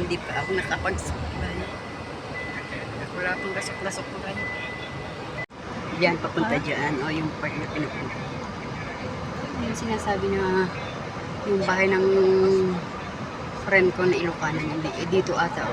hindi pa ako nakapagsuklay. Wala pang lasok-lasok ko tayo. Diyan, papunta dyan. O, yung part na pinupunta. Yung sinasabi na yung bahay ng friend ko na Ilocana niya. Dito ata.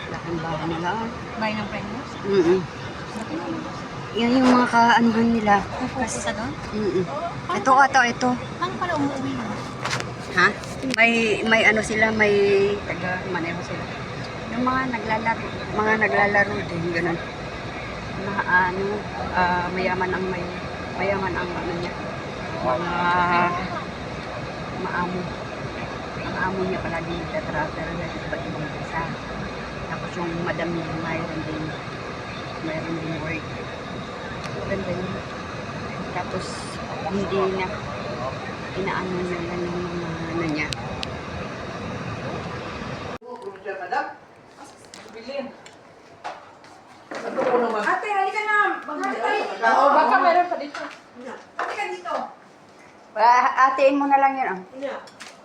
Laking bahay nila. Bahay ng friend mo? Yan yung mga kaanuhan nila. Kasi sa doon? Ito ata, ito. Ano pala umuwi mo? Ha? May ano sila, may taga-maneho sila. Yung mga naglalaro din, ganun. Mga mayaman ang ano niya. Mga maamo. Ang amo niya palagi nagtatravel na iba't ibang bansa. Tapos yung madam niya, mayroon din work. Ganda yun. Tapos hindi niya inaano niya lang yung mga ano niya. Ate, halika na. Maghali tayo. Oo, baka meron pa dito. Halika dito. Atiin mo na lang yun.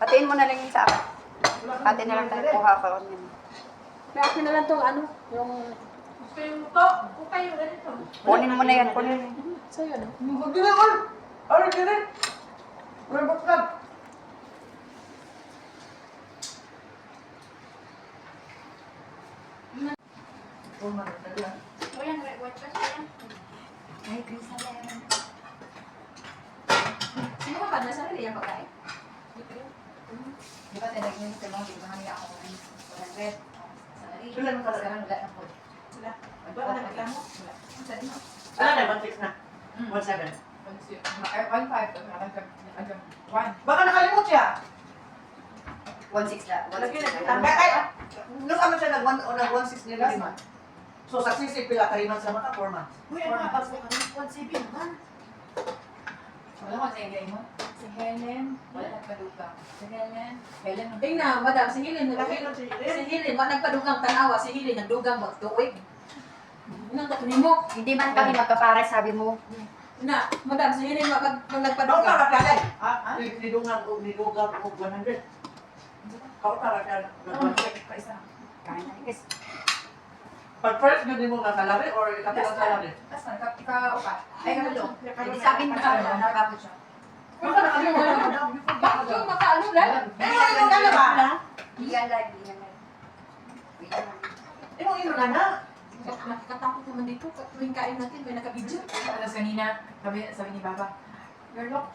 Atiin mo na lang yun sa akin. Atiin na lang tayo. Kuha ka yun. May akin na lang itong ano, yung... Yung to. Kung kayo ganito. Kunin mo na yan. Kunin mo. Sa'yo, no? Walang white trash yan. Ay, Krisa lang. Sino ka ba? Nasa rin yung pagkain? Di ba tinag nyo sa mga bigyan niya ako ng 100? Wala nang kalala. Wala na po. Wala. Wala na reklamo? Wala. Saan mo? Wala na, 1.6 na. 1.7. 1.5. Baka nakalimut siya. 1.6 na. Lagyan na. Nung ano siya nag-1.6 nila lima. So, successive pila, 3 months naman ka, 4 months. Uy, ano nga? 1.7 naman. Wala ko sa ingay mo. Si Helen. Wala nagpaduka. Si Helen. Helen. Tingnan, madam, si Helen. Si Helen, wala nagpadugang tanawa. Si Helen, nagdugang magtuwig. Inang katunin mo. Hindi man kami magkapares, sabi mo. Na, madam, si Helen, wag Doon nagpadugang. ka kakala. Nidungan o 100. Kao ka kakala. Kaisa. Kain na, guys. Pag first gano'n mo nga salary or ikatilang salary? Tapos ikaw pa. Ay, kalo. Hindi sa akin na. Nakapot siya. Kung ka nakalimutan mo daw, Bakit yung makaano lang? ano ka na ba? Iyan lang, iyan lang. Mong ino na na. Nakakatakot naman dito. Tuwing kain natin, may nakabidyo. Tapos kanina, sabi ni Baba, your look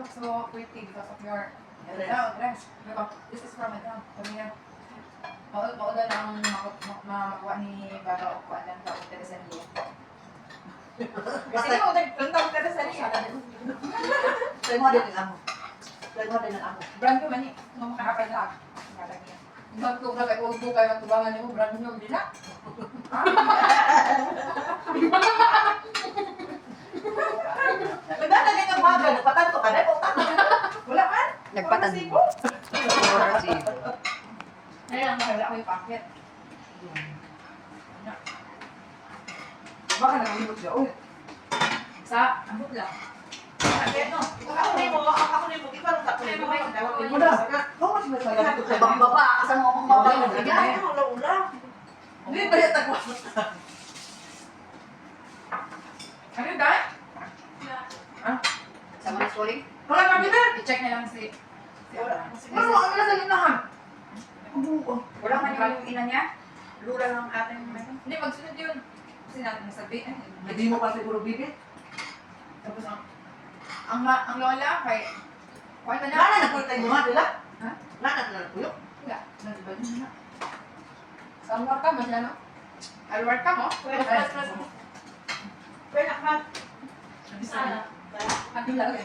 so pretty because of your dress. This is from Madam. Sabi niya, mauda lang makuha ni Baba o kuha lang ka o Teresa niya. Kasi mo, nagpunta ko Teresa niya. Try mo din ang amo. Try mo din ang amo. Brand ko man ni, nung makakapal lang. Ngatag niya. Brand ko, huwag po kayo matubangan niyo, brand niyo, hindi na. Nagdadagay ng mga nagpatanto ka, dahil wala man. Nagpatan. Ayun, wala ko yung packet. Baka nakalimot siya. Uy, Sa, abot lang. ako na mo, di ba nung tatlo mo? Mo na. How much ba sa'yo? Ibang baba, kasama mo akong baba. Ay, ula-ula. Hindi ba yung tagwas? Ano yung dahil? Sama na sorry. Wala kami na. I-check na lang si... Ano, ano na sa inahan? Wala man yung ina niya. Lura lang ating meron. Hindi, magsunod yun. Kasi natin nasabi, Hindi mo pa siguro bibig. tapos ang lola kay... Kwarta na. Lana na po tayo mga nila. Ha? Lana na po yun. Wala, nalibad mo na. Sa alwar ka, mas ano? Alwar ka mo? Pwede ka. Sana. Hindi lang.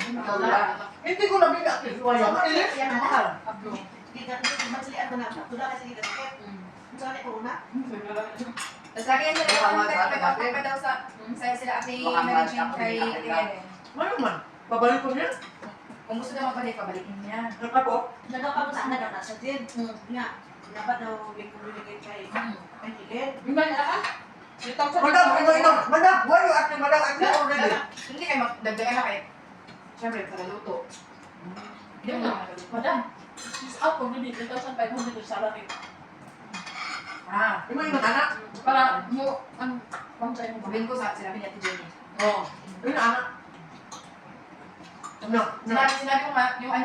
Hindi ko nabili at wala. Malilis. Mahal. Abdo. Tapos lagi yan sila kapag pa daw sa... Saya sila ate Mary Jane kay Ellen. Ano man? Babalik ko niya? Kung gusto na mabalik, pabalikin niya. Nagkapo? Nagkapamutaan na daw nasa din. Nga, dapat daw may communicate kay Helen. Yung ba nila ka? Madam, madam, why you acting, madam? I'm here already. Hindi kayo magdagdagan na kayo. Siyempre, pagaluto. Hindi mo na. Madam, she's out already. 3,500 salary. Yung mga ibang anak. Para mo, bang tayo mo. Sabihin ko sa sinabi ni Ate Jenny. Oo. Yung anak. No. Sinabi ko nga, yung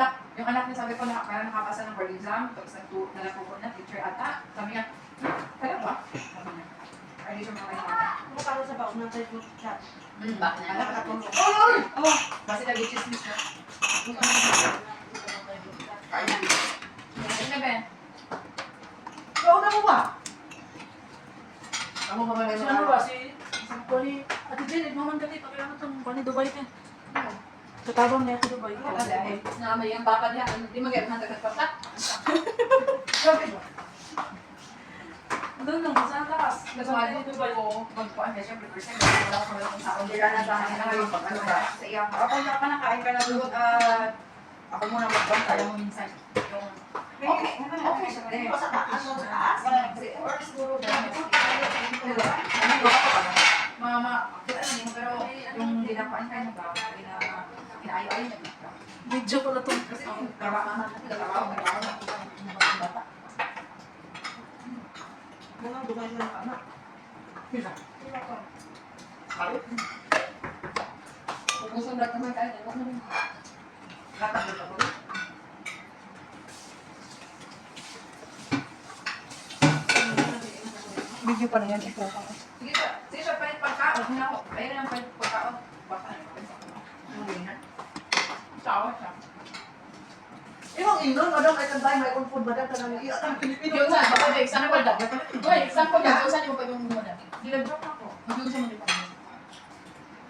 anak niya sabi ko na parang nakapasa ng board exam, tapos nagpupunta na teacher ata. Sabi niya, kaya ba? Sabi niya. Are you sure makakaya? Para sa baon ng Facebook chat. Bakit na? Oy! Kasi nag-chismis na. Ano na ba? Ikaw na mo ba? Ako ba Si ano ba, si Kuani, Ate Jen, naman kami, pakilangan itong Kuani Dubai ka. Tatabang niya ako Dubai. Namay ang baka niya, hindi mag-get ng tagat-patak. Doon lang, sa taas. Kasi mali Dubai ko, magpuan niya, syempre, first time, wala ko naman sa akong dila na sa akin na ngayon, pag ano ba, sa iya. Kapag nakain ka na doon, ako muna magbantay mo minsan. Yung, okay siya. Hindi ko sa taas. Sa taas. Or siguro, kita na yun, pero yung dinakuan kayo ba, kinaayo-ayo na yun. Video ko na ito. Kasi yung trabaho, bata. Mga dumay na anak. Pisa. Pupusun lahat naman kayo, ano naman. Katagod ako. Video pa na yan, ito. Sige siya, palit pagkaon. Ayun lang palit pagkaon. Baka na yung tawa siya. Ibang inon, madam, ay kantay, may unfood, madam, tanang iyak ang Pilipino. Yung saan, baka ba, example daw. Uy, example daw, yung saan yung pa yung muna. Gilagdrop ako. Mag-yung sa mga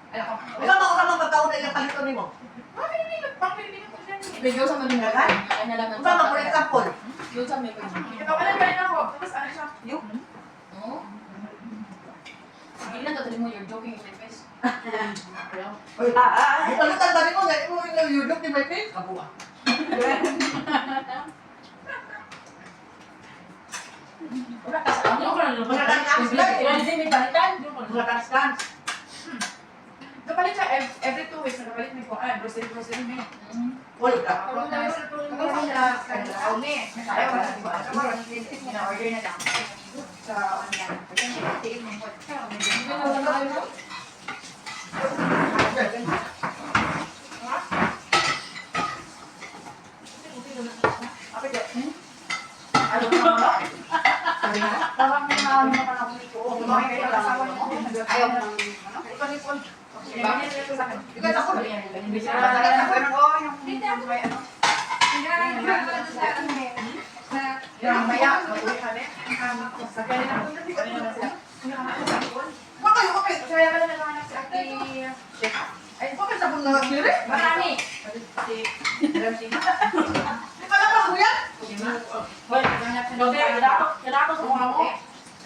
Ay, ako. Ikaw ba ko namang magkaon na iyang palito ni mo? Pang Pilipino ko dyan. Bigyo sa mga kanya lang ng Ikaw ba, for example? Yun sa may pagkakas. Ikaw, alam ba rin ako? Tapos ano siya? Yung? Oo. Sige lang, totally mo, you're joking in my face. Palitan ba rin mo? Dahil mo yung yudok ni my face? Kabuha. Wala ka sa ano? Mga dance lang. Hindi, may balikan. Mga dance. Kapalit siya, every 2 weeks, nakapalit may kuhaan. Grocery may. Wala ka. Ako na, ayaw ba sa kuhaan? Order na lang. Sa online. Tingin mo po. Ano ka ba? Parang may mga panahon nito. Ayaw mo. Ikaw ako. Yung maya, mag-uwi kami. Bakit? Bakit? Kaya pala nagawa si Ate Sheikha. Ay, Bakit sa bunga kiri? marami. Di ba lang kuya? Well, Kailangan ko sa mga mo.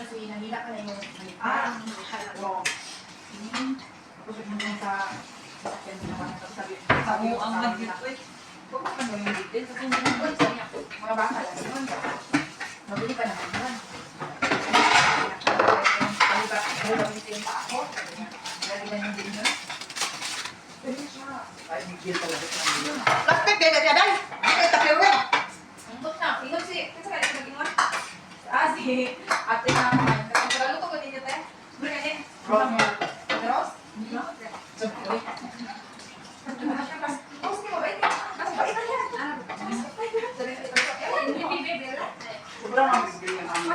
kasi nahila ka na yung Ah. tapos yung sa sasakyan mo naman. Tapos sabi, Ang mag-git. huwag mo ka mo yung din. Kasi hindi mo sabi niya, mga bata lang yun. Mabili ka naman yun. Gagamitin pa ako. Lalagyan yung din yun. Ay, bigil talaga. Plastic, dahil na dahil. Ay, tapirin. Ang na, ingon si, kasi kaya ka nag-ingon? Si ate naman. Kasi pagkaluto ko din yun, te. Bring it in. Rose? Oh, sige, mabait yan. Mas bait na yan. Sobrang ang bigil ng amin.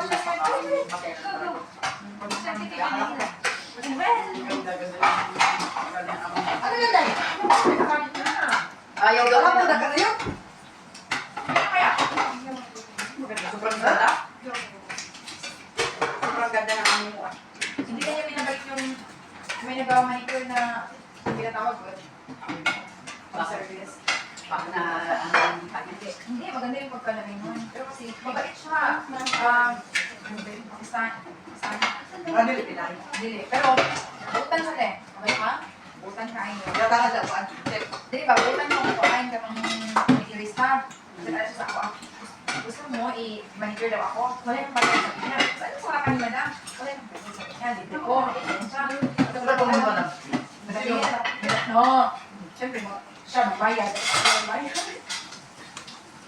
Ano yan dahil? Ayaw daw ako na kayo. Sobrang ganda. Sobrang ganda ng aming mukha. Hindi kanya binabalik yung may nagawa manicure na pinatawag ko. Service. Baka na, hindi. Hindi, maganda yung pagkalagay nun. Pero kasi mabait siya. Pakistan. Ano yung pinay? Dili. Pero, butan siya eh. Okay ka? Butan kain yun. Yata ka dyan, kuan. Dili ba, butan mo kung kain ka pang ikilista. Kasi kaya siya sa ako. Gusto mo, i-manicure daw ako. Wala yung pagkain sa kanya. Saan yung sa kanya, madam? Wala yung pagkain sa kanya. Dito ko. Wala pong mga na. No. Siyempre mo, siya magbayad. Siya magbayad.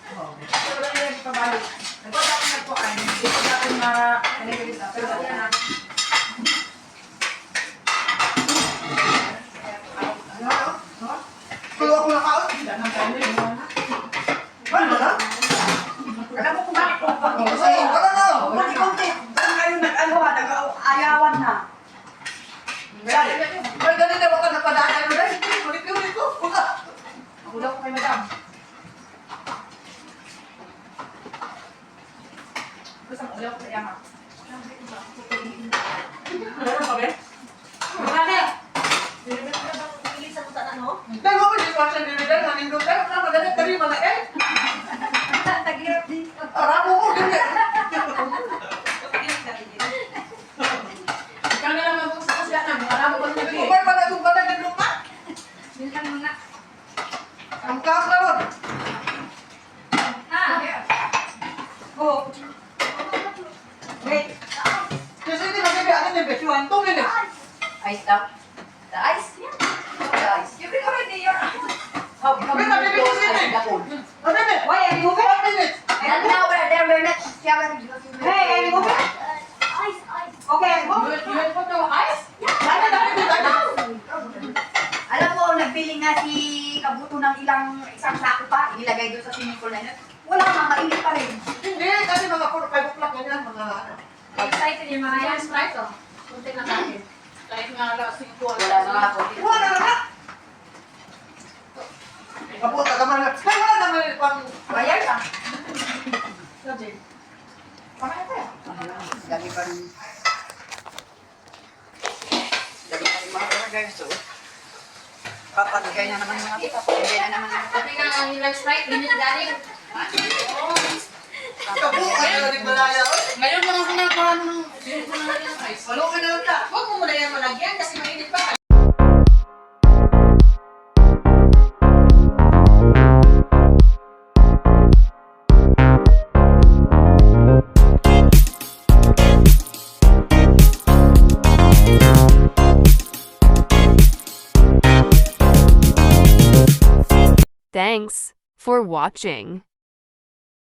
Pero wala nila ipabalik. Nagpasa ako nagpuan. Ito natin ma-anigilisa. Pero wala na. Tulo ako na kaot. Ano na? Alam mo kung bakit ko pa. Kasi, wala na. Kunti-kunti. Saan kayo nag-ano ha? Nag-ayawan na. May ganun na baka napadaan mo rin. Ulit-ulit ko. Ako daw ko kay madam. Gusto mo ulit ko sa yama. Meron pa ba? Marami. Pilisan mo tanan mo? Dahil mo din pa siya nililay. Nanindong tayo. Wala magalit ka rin mga eh. Tagirap din. Arabo ko din eh. Ikaw na lang mag-usap sila na. Alam mo ba nila eh? Umay pa na itong batang ng lupa. Bilhan mo nga. Ang kaas na ron. Ha? Oh. Wait. Kasi hindi nabibiyakin yung besyuhan. Tungin eh. Ice daw. The ice? Yeah. The ice. You bring already your... How come Wait, you nabibigyan don't siya ice eh. the cold? Nabibig. Why are you moving? 5 minutes. And now we're there, we're not showering. Hey, are you moving? Ice, ice. Okay, move. You will put the ice? Sana nabibig. Alam mo, nagbili nga si Kabuto ng isang sako pa, ilagay doon sa swimming pool na yun. Wala nga, mainit pa rin. Hindi, kasi mga 4 5 o'clock ganyan. Mga ano. Excited yung mga yan. Sprite, oh. Kunti lang natin. Kahit nga lasing ko. Wala na nga ako. Wala na nga. Kapunta ka man. Kaya wala naman yung pang... Bayar lang. Pamaya pa yan. Lagi pa rin. Lagi pa rin mga guys. So, papagay na naman mga kita. Papagay na naman mga Pati nga ang ilang Sprite, minute galing. Kapunta ka rin malaya. Ngayon mo lang kung nagkuhan ng ice. Malukin na lang ka. Huwag mo muna yan malagyan kasi mainit pa. Thanks for watching.